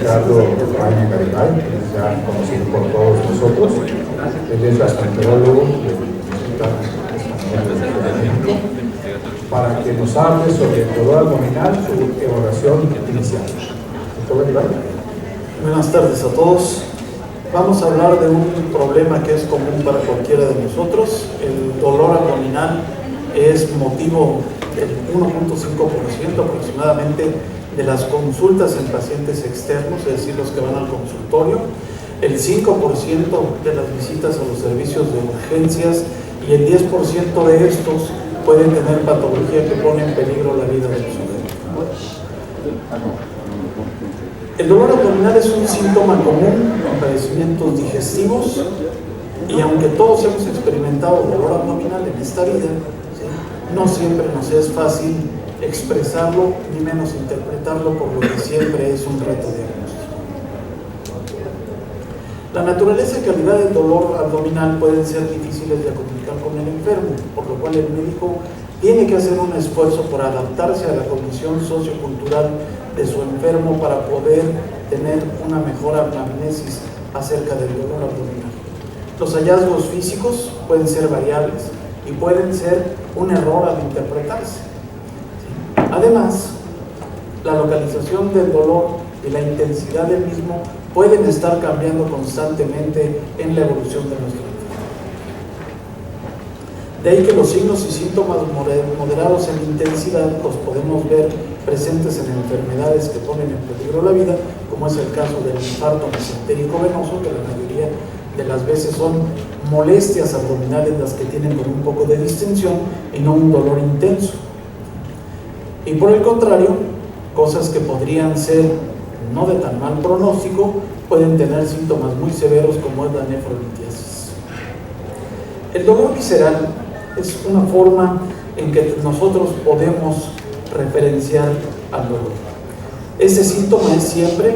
Gerardo Jaime Garibay, que es ya conocido por todos nosotros. Él es gastroenterólogo del Hospital Español de Ciudad de México, para que nos hable sobre el dolor abdominal, su evaluación inicial. Doctor Garibay. Buenas tardes a todos. Vamos a hablar de un problema que es común para cualquiera de nosotros. El dolor abdominal es motivo del 1.5% aproximadamente de las consultas en pacientes externos, es decir, los que van al consultorio, el 5% de las visitas a los servicios de urgencias y el 10% de estos pueden tener patología que pone en peligro la vida del sujeto. El dolor abdominal es un síntoma común en padecimientos digestivos y aunque todos hemos experimentado dolor abdominal en esta vida, ¿sí?, no siempre nos es fácil expresarlo ni menos interpretarlo, por lo que siempre es un reto diagnóstico. La naturaleza y calidad del dolor abdominal pueden ser difíciles de comunicar con el enfermo, por lo cual el médico tiene que hacer un esfuerzo por adaptarse a la condición sociocultural de su enfermo para poder tener una mejor anamnesis acerca del dolor abdominal. Los hallazgos físicos pueden ser variables y pueden ser un error al interpretarse. Además, la localización del dolor y la intensidad del mismo pueden estar cambiando constantemente en la evolución de nuestra enfermedad. De ahí que los signos y síntomas moderados en intensidad los podemos ver presentes en enfermedades que ponen en peligro la vida, como es el caso del infarto mesentérico venoso, que la mayoría de las veces son molestias abdominales las que tienen con un poco de distensión y no un dolor intenso. Y por el contrario, cosas que podrían ser no de tan mal pronóstico pueden tener síntomas muy severos, como es la nefrolitiasis. El dolor visceral es una forma en que nosotros podemos referenciar al dolor. Este síntoma es siempre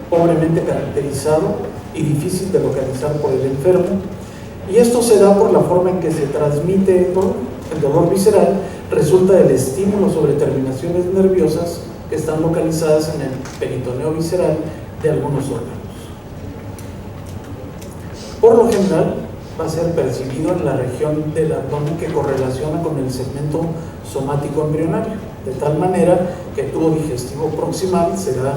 pobremente caracterizado y difícil de localizar por el enfermo, y esto se da por la forma en que se transmite el dolor. El dolor visceral resulta del estímulo sobre terminaciones nerviosas que están localizadas en el peritoneo visceral de algunos órganos. Por lo general, va a ser percibido en la región del abdomen que correlaciona con el segmento somático embrionario, de tal manera que el tubo digestivo proximal será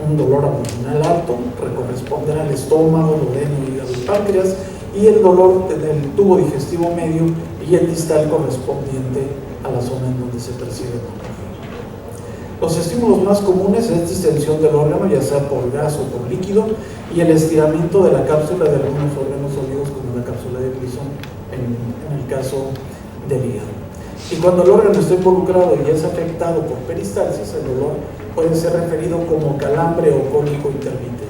un dolor abdominal alto, corresponderá al estómago, duodeno, hígado y páncreas, y el dolor del tubo digestivo medio y el distal correspondiente a la zona en donde se percibe el dolor. Los estímulos más comunes es distensión del órgano, ya sea por gas o por líquido, y el estiramiento de la cápsula de algunos órganos sólidos, como la cápsula de Gleason en el caso del hígado. Y cuando el órgano está involucrado y es afectado por peristalsis, el dolor puede ser referido como calambre o cólico intermitente.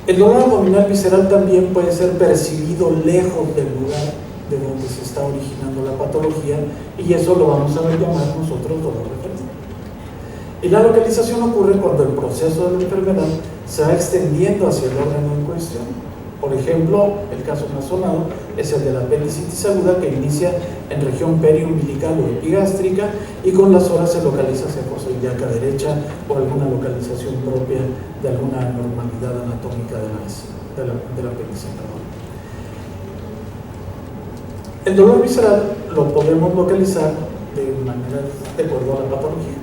El dolor abdominal visceral también puede ser percibido lejos del lugar de donde se está originando la patología, y eso lo vamos a llamar nosotros dolor referente. Y la localización ocurre cuando el proceso de la enfermedad se va extendiendo hacia el órgano en cuestión. Por ejemplo, el caso más sonado es el de la apendicitis aguda, que inicia en región periumbilical o epigástrica y con las horas se localiza hacia fosa ilíaca derecha o alguna localización propia de alguna anormalidad anatómica del apéndice. El dolor visceral lo podemos localizar de manera de acuerdo a la patología,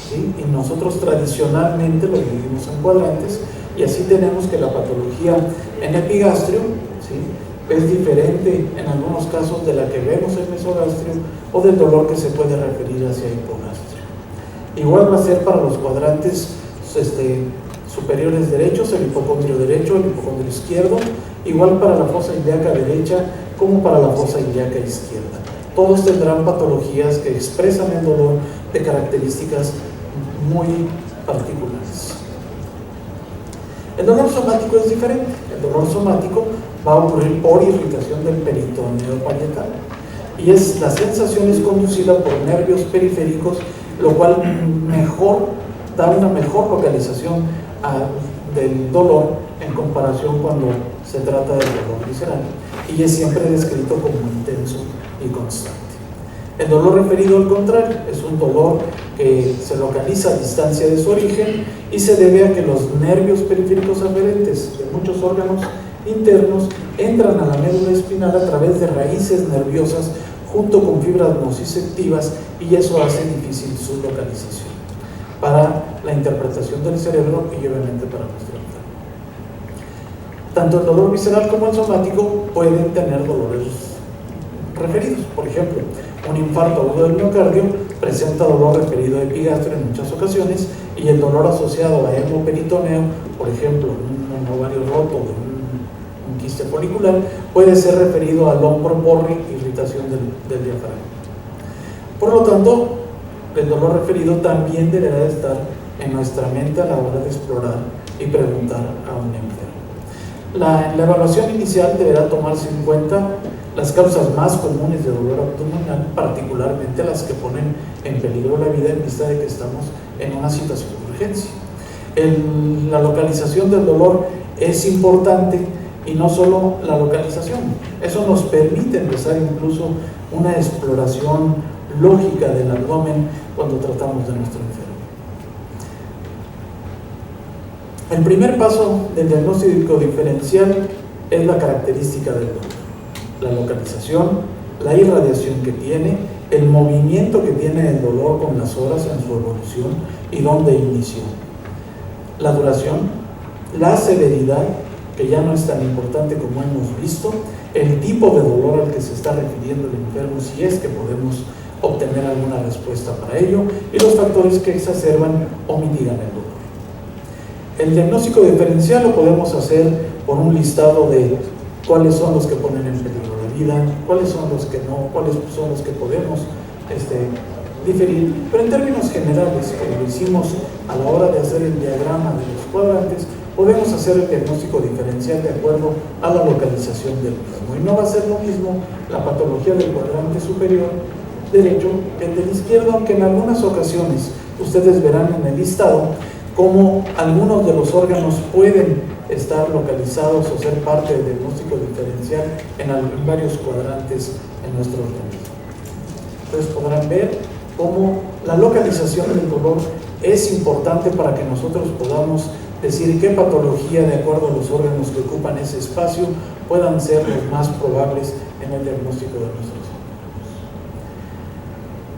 ¿sí? Y nosotros tradicionalmente lo dividimos en cuadrantes, y así tenemos que la patología en epigastrio, ¿sí?, es diferente en algunos casos de la que vemos en mesogastrio o del dolor que se puede referir hacia hipogastrio. Igual va a ser para los cuadrantes superiores derechos, el hipocondrio derecho, el hipocondrio izquierdo, igual para la fosa ilíaca derecha como para la fosa ilíaca izquierda. Todos tendrán patologías que expresan el dolor de características muy particulares. El dolor somático es diferente. El dolor somático va a ocurrir por irritación del peritoneo parietal, y la sensación es conducida por nervios periféricos, lo cual da una mejor localización del dolor en comparación cuando se trata del dolor visceral, y es siempre descrito como intenso y constante. El dolor referido, al contrario, es un dolor que se localiza a distancia de su origen y se debe a que los nervios periféricos aferentes de muchos órganos internos entran a la médula espinal a través de raíces nerviosas junto con fibras nociceptivas, y eso hace difícil su localización para la interpretación del cerebro y obviamente para nuestro enfermo. Tanto el dolor visceral como el somático pueden tener dolores referidos. Por ejemplo, un infarto agudo del miocardio presenta dolor referido a epigastrio en muchas ocasiones, y el dolor asociado a hemoperitoneo, por ejemplo, un ovario roto, un quiste folicular, puede ser referido al hombro por irritación del diafragma. Por lo tanto, el dolor referido también deberá estar en nuestra mente a la hora de explorar y preguntar a un enfermo. La evaluación inicial deberá tomarse en cuenta las causas más comunes de dolor abdominal, particularmente las que ponen en peligro la vida en vista de que estamos en una situación de urgencia. La localización del dolor es importante, y no solo la localización. Eso nos permite empezar incluso una exploración lógica del abdomen cuando tratamos de nuestro enfermo. El primer paso del diagnóstico diferencial es la característica del dolor, la localización, la irradiación que tiene, el movimiento que tiene el dolor con las horas en su evolución y dónde inició, la duración, la severidad, que ya no es tan importante como hemos visto, el tipo de dolor al que se está refiriendo el enfermo, si es que podemos obtener alguna respuesta para ello, y los factores que exacerban o mitigan el dolor. El diagnóstico diferencial lo podemos hacer por un listado de cuáles son los que ponen en peligro la vida, cuáles son los que no, cuáles son los que podemos diferir, pero en términos generales, como lo hicimos a la hora de hacer el diagrama de los cuadrantes, podemos hacer el diagnóstico diferencial de acuerdo a la localización del enfermo. Y no va a ser lo mismo la patología del cuadrante superior derecho que el del izquierdo, aunque en algunas ocasiones ustedes verán en el listado cómo algunos de los órganos pueden estar localizados o ser parte del diagnóstico diferencial en varios cuadrantes en nuestro organismo. Entonces podrán ver cómo la localización del dolor es importante para que nosotros podamos decir qué patología, de acuerdo a los órganos que ocupan ese espacio, puedan ser los más probables en el diagnóstico de nuestros órganos.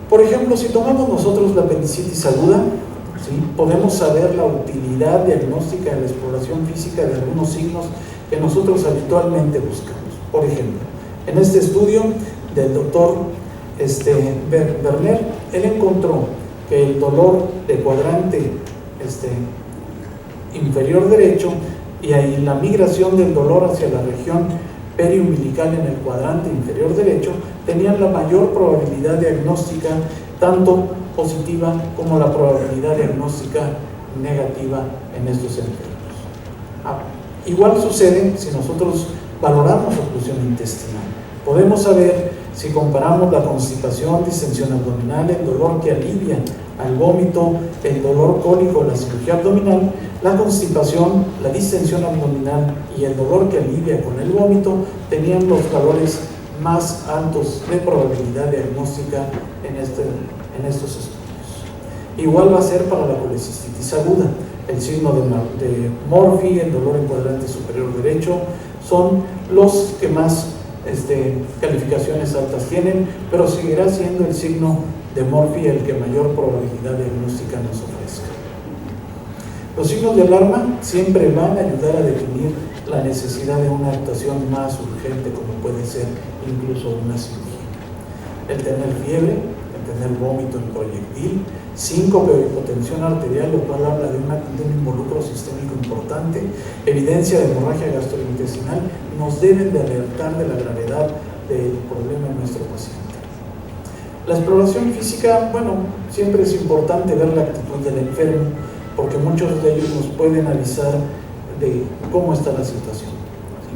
Por ejemplo, si tomamos nosotros la apendicitis aguda, ¿sí?, podemos saber la utilidad diagnóstica en la exploración física de algunos signos que nosotros habitualmente buscamos. Por ejemplo, en este estudio del doctor Werner, él encontró que el dolor de cuadrante inferior derecho y ahí la migración del dolor hacia la región periumbilical en el cuadrante inferior derecho tenían la mayor probabilidad diagnóstica, tanto positiva como la probabilidad diagnóstica negativa en estos enfermos. Igual sucede si nosotros valoramos oclusión intestinal. Podemos saber, si comparamos la constipación, distensión abdominal, el dolor que alivia al vómito, el dolor cólico, la cirugía abdominal, la constipación, la distensión abdominal y el dolor que alivia con el vómito tenían los valores más altos de probabilidad diagnóstica en estos estudios. Igual va a ser para la colecistitis aguda. El signo de Murphy, el dolor en cuadrante superior derecho, son los que más calificaciones altas tienen, pero seguirá siendo el signo de Murphy el que mayor probabilidad diagnóstica nos ofrezca. Los signos de alarma siempre van a ayudar a definir la necesidad de una actuación más urgente, como puede ser incluso una cirugía. El tener fiebre, el tener vómito en proyectil, síncope o hipotensión arterial, lo cual habla de un involucro sistémico importante, evidencia de hemorragia gastrointestinal, nos deben de alertar de la gravedad del problema en nuestro paciente. La exploración física, siempre es importante ver la actitud del enfermo, porque muchos de ellos nos pueden avisar de cómo está la situación. ¿Sí?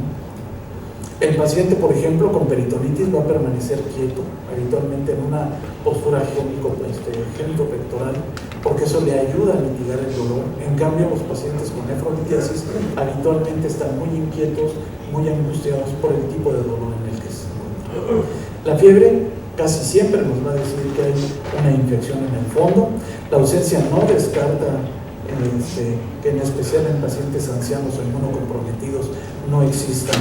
El paciente, por ejemplo, con peritonitis va a permanecer quieto, habitualmente en una postura genitopectoral, porque eso le ayuda a mitigar el dolor. En cambio, los pacientes con nefrolitiasis habitualmente están muy inquietos, muy angustiados por el tipo de dolor en el que se encuentran. La fiebre casi siempre nos va a decir que hay una infección en el fondo. La ausencia no descarta que en especial en pacientes ancianos o inmunocomprometidos no exista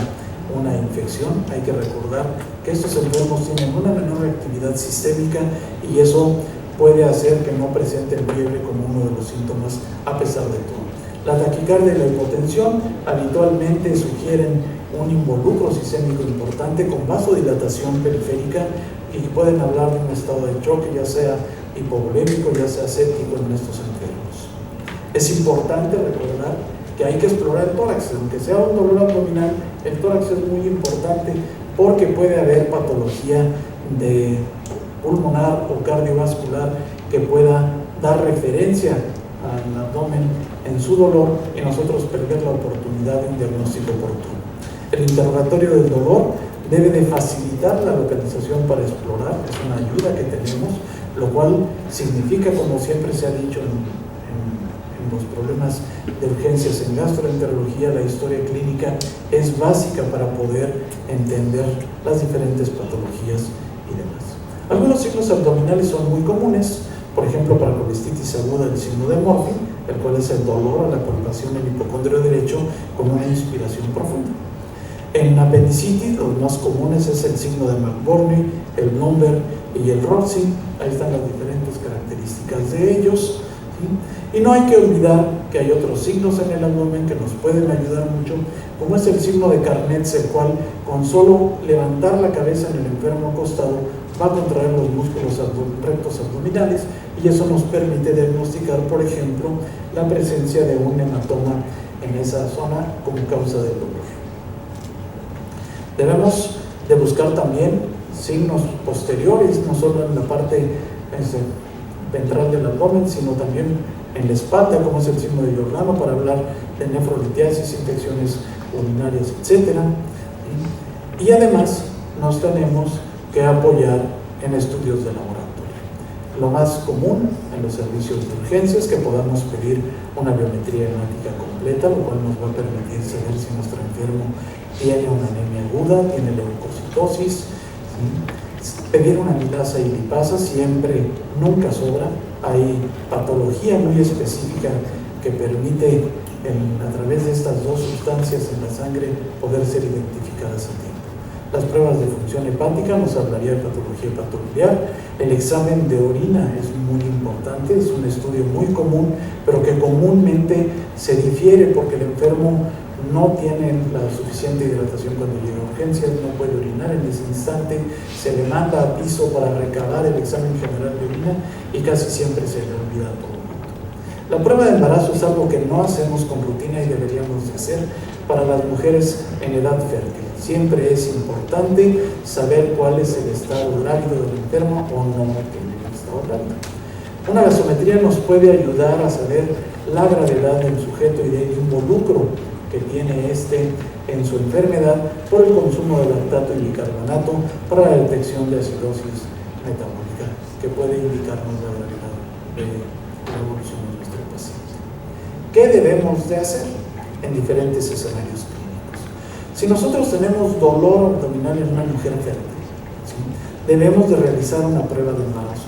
una infección. Hay que recordar que estos enfermos tienen una menor actividad sistémica y eso puede hacer que no presenten fiebre como uno de los síntomas a pesar de todo. La taquicardia y la hipotensión habitualmente sugieren un involucro sistémico importante con vasodilatación periférica y pueden hablar de un estado de choque, ya sea hipovolémico, ya sea séptico en estos enfermos. Es importante recordar que hay que explorar el tórax, aunque sea un dolor abdominal, el tórax es muy importante porque puede haber patología de pulmonar o cardiovascular que pueda dar referencia al abdomen en su dolor y nosotros perder la oportunidad de un diagnóstico oportuno. El interrogatorio del dolor debe de facilitar la localización para explorar, es una ayuda que tenemos, lo cual significa, como siempre se ha dicho en los problemas de urgencias en gastroenterología, la historia clínica es básica para poder entender las diferentes patologías y demás. Algunos signos abdominales son muy comunes, por ejemplo, para colistitis aguda el signo de Murphy, el cual es el dolor a la palpación del hipocondrio derecho con una inspiración profunda. En apendicitis, los más comunes es el signo de McBurney, el Blumberg y el Roxy. Ahí están las diferentes características de ellos, ¿sí? Y no hay que olvidar que hay otros signos en el abdomen que nos pueden ayudar mucho, como es el signo de Carnets, el cual con solo levantar la cabeza en el enfermo acostado va a contraer los músculos rectos abdominales y eso nos permite diagnosticar, por ejemplo, la presencia de un hematoma en esa zona como causa del dolor. Debemos de buscar también signos posteriores, no solo en la parte ventral del abdomen, sino también en la espalda, como es el signo de Giordano, para hablar de nefrolitiasis, infecciones urinarias, etc. Y además nos tenemos que apoyar en estudios de laboratorio. Lo más común en los servicios de urgencias es que podamos pedir una biometría hemática completa, lo cual nos va a permitir saber si nuestro enfermo tiene una anemia aguda, tiene leucocitosis, ¿sí? Pedir una amilasa y lipasa siempre, nunca sobra. Hay patología muy específica que permite a través de estas dos sustancias en la sangre poder ser identificadas a tiempo. Las pruebas de función hepática nos hablaría de patología hepatobiliar. El examen de orina es muy importante, es un estudio muy común, pero que comúnmente se difiere porque el enfermo no tiene la suficiente hidratación cuando llega a urgencias, no puede orinar en ese instante, se le manda a piso para recabar el examen general de orina y casi siempre se le olvida todo. La prueba de embarazo es algo que no hacemos con rutina y deberíamos de hacer para las mujeres en edad fértil. Siempre es importante saber cuál es el estado grávido del enfermo o no tiene el estado grávido. Una gasometría nos puede ayudar a saber la gravedad del sujeto y del involucro que tiene en su enfermedad por el consumo de lactato y bicarbonato para la detección de acidosis metabólica, que puede indicarnos la gravedad de la evolución de nuestro paciente. ¿Qué debemos de hacer en diferentes escenarios clínicos? Si nosotros tenemos dolor abdominal en una mujer fértil, ¿sí?, debemos de realizar una prueba de embarazo.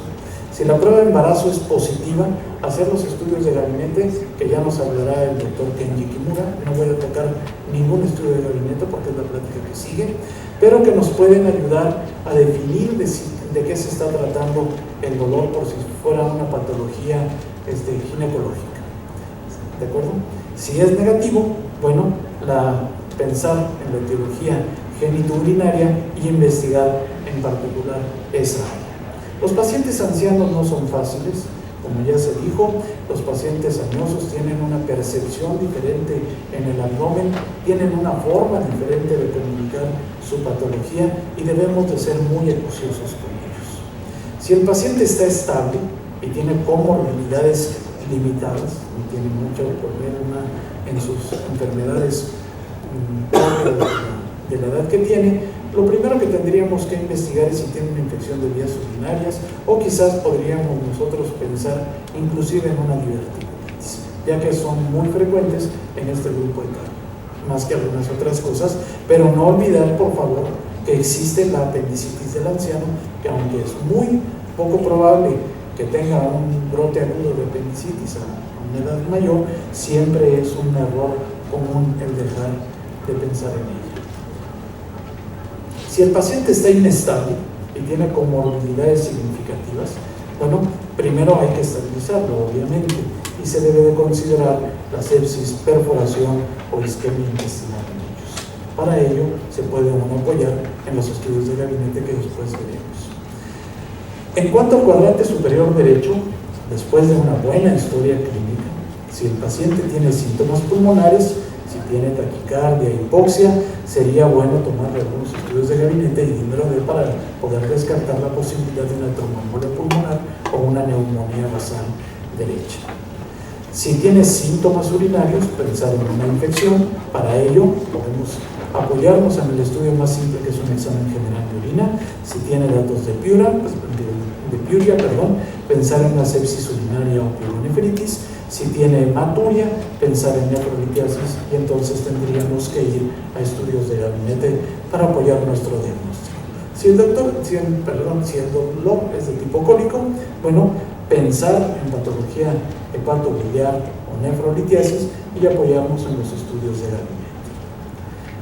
Si la prueba de embarazo es positiva, hacer los estudios de gabinete, que ya nos hablará el doctor Kenji Kimura. No voy a tocar ningún estudio de gabinete porque es la plática que sigue, pero que nos pueden ayudar a definir de qué se está tratando el dolor por si fuera una patología ginecológica. ¿De acuerdo? Si es negativo, bueno, pensar en la etiología genitourinaria y investigar en particular esa área. Los pacientes ancianos no son fáciles, como ya se dijo. Los pacientes añosos tienen una percepción diferente en el abdomen, tienen una forma diferente de comunicar su patología y debemos de ser muy acuciosos con ellos. Si el paciente está estable y tiene comorbilidades limitadas, no tiene mucho problema en sus enfermedades de la edad que tiene, lo primero que tendríamos que investigar es si tiene una infección de vías urinarias o quizás podríamos nosotros pensar inclusive en una diverticulitis, ya que son muy frecuentes en este grupo de carne, más que algunas otras cosas, pero no olvidar, por favor, que existe la apendicitis del anciano, que aunque es muy poco probable que tenga un brote agudo de apendicitis a una edad mayor, siempre es un error común el dejar de pensar en ella. Si el paciente está inestable y tiene comorbilidades significativas, bueno, primero hay que estabilizarlo, obviamente, y se debe de considerar la sepsis, perforación o isquemia intestinal en ellos. Para ello, se puede uno apoyar en los estudios de gabinete que después veremos. En cuanto al cuadrante superior derecho, después de una buena historia clínica, si el paciente tiene síntomas pulmonares, si tiene taquicardia, hipoxia, sería bueno tomarle algunos estudios de gabinete y número D para poder descartar la posibilidad de una tromboembolia pulmonar o una neumonía basal derecha. Si tiene síntomas urinarios, pensar en una infección. Para ello podemos apoyarnos en el estudio más simple, que es un examen general de orina. Si tiene datos de piuria, pensar en una sepsis urinaria o pielonefritis. Si tiene hematuria, pensar en nefrolitiasis, y entonces tendríamos que ir a estudios de gabinete para apoyar nuestro diagnóstico. Si el dolor es de tipo cólico, bueno, pensar en patología hepatobiliar o nefrolitiasis y apoyarnos en los estudios de gabinete.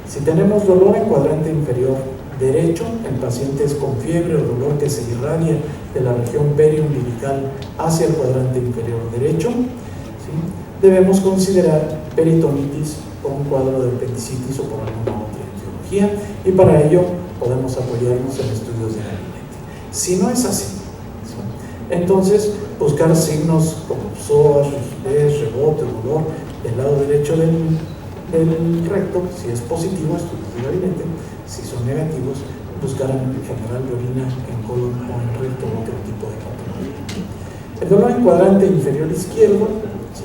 Si tenemos dolor en cuadrante inferior derecho, el paciente es con fiebre o dolor que se irradia de la región periumbilical hacia el cuadrante inferior derecho, ¿sí? Debemos considerar peritonitis por un cuadro de apendicitis o por alguna otra etiología, y para ello podemos apoyarnos en estudios de gabinete. Si no es así, ¿sí?, entonces buscar signos como psoas, rigidez, rebote, dolor del lado derecho del recto. Si es positivo, estudios de gabinete. Si son negativos, buscar en general de orina en colon o en recto o otro tipo de patología. El dolor en cuadrante inferior izquierdo, ¿sí?,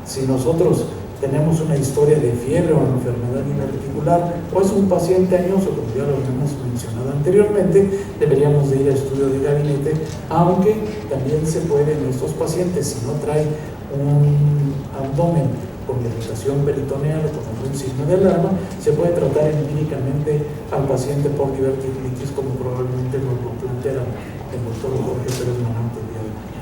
si nosotros tenemos una historia de fiebre o enfermedad inarticular, o es un paciente añoso, como ya lo hemos mencionado anteriormente, deberíamos de ir a estudio de gabinete, aunque también se puede en estos pacientes, si no trae un abdomen con irritación peritoneal o con algún signo de alarma, se puede tratar empíricamente al paciente por diverticulitis, como probablemente nos lo planteará el doctor Jorge Pérez Manante el día de mañana.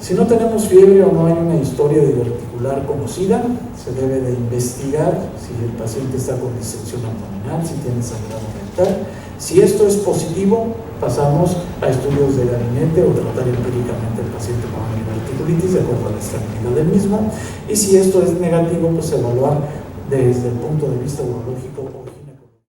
Si no tenemos fiebre o no hay una historia diverticular conocida, se debe de investigar si el paciente está con distensión abdominal, si tiene sangrado rectal. Si esto es positivo, pasamos a estudios de gabinete o tratar empíricamente al paciente con una diverticulitis de acuerdo a la estabilidad del mismo. Y si esto es negativo, pues evaluar desde el punto de vista urológico